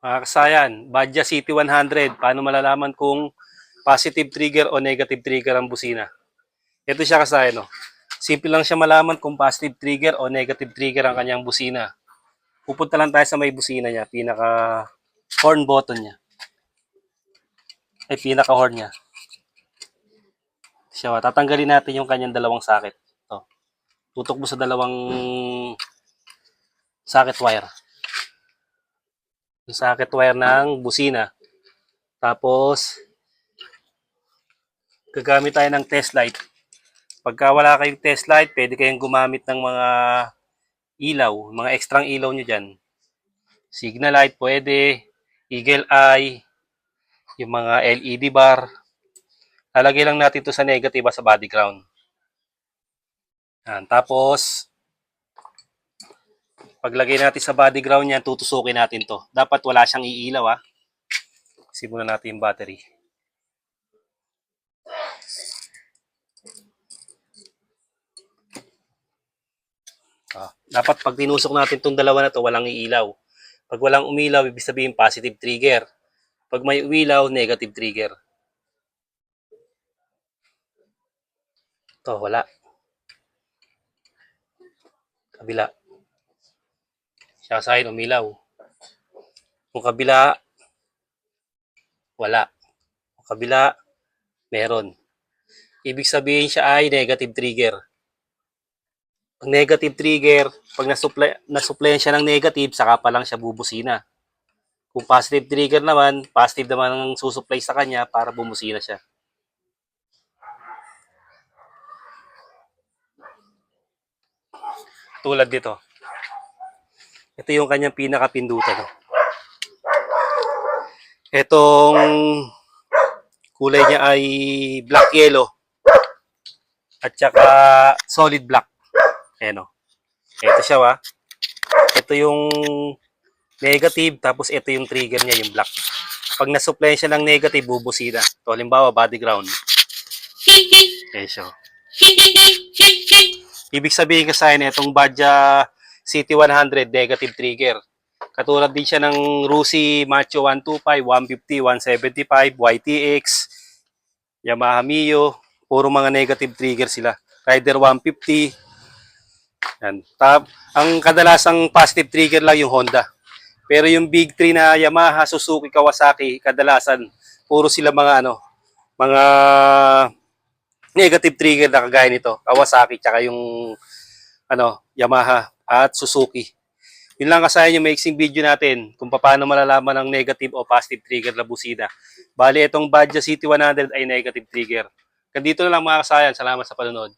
Mga kasayan, Badja City 100, paano malalaman kung positive trigger o negative trigger ang busina? Ito siya kasayan, no? Simple lang siya malaman kung positive trigger o negative trigger ang kanyang busina. Pupunta lang tayo sa may busina niya, pinaka horn button niya. Ay, pinaka horn niya. Siya, tatanggalin natin yung kanyang dalawang socket. Ito. Tutok mo sa dalawang socket wire. Yung socket wire ng busina. Tapos, gagamit tayo ng test light. Pagka wala kayong test light, pwede kayong gumamit ng mga ilaw, mga ekstrang ilaw nyo dyan. Signal light pwede, eagle eye, yung mga LED bar. Lalagay lang natin to sa negative sa body ground. Yan. Tapos, paglagay natin sa body ground niyan, tutusukin natin to. Dapat wala siyang iilaw ha. Simulan natin yung battery. Dapat pag tinusok natin itong dalawa na to, walang iilaw. Pag walang umilaw, ibig sabihin positive trigger. Pag may umilaw, negative trigger. Ito, wala. Kabila. Siya sa akin, umilaw. Kung kabila, wala. Kung kabila, meron. Ibig sabihin siya ay negative trigger. Pag negative trigger, pag nasupplyan siya ng negative, saka pa lang siya bubusina. Kung positive trigger naman, positive naman ang susupply sa kanya para bumusina siya. Tulad dito. Ito yung kanyang pinakapindutan. Itong kulay niya ay black yellow at saka solid black. Ayan o. Ito siya wa. Ito yung negative tapos ito yung trigger niya, yung black. Pag nasupply siya ng negative, bubusina. Ito halimbawa body ground. Ayan siya. Ibig sabihin kasi itong Badja City 100 negative trigger. Katulad din siya ng Rusi Macho 125, 150, 175, YTX, Yamaha Mio, puro mga negative trigger sila. Rider 150. Yan. Ang kadalasang positive trigger lang yung Honda. Pero yung big 3 na Yamaha, Suzuki, Kawasaki, kadalasan puro sila mga negative trigger na kagaya nito. Kawasaki tsaka yung Yamaha at Suzuki. Yun lang kasayan yung maiksing video natin kung paano malalaman ang negative o positive trigger na busina. Bali, itong Badja City 100 ay negative trigger. Kandito na lang mga kasayan. Salamat sa panonood.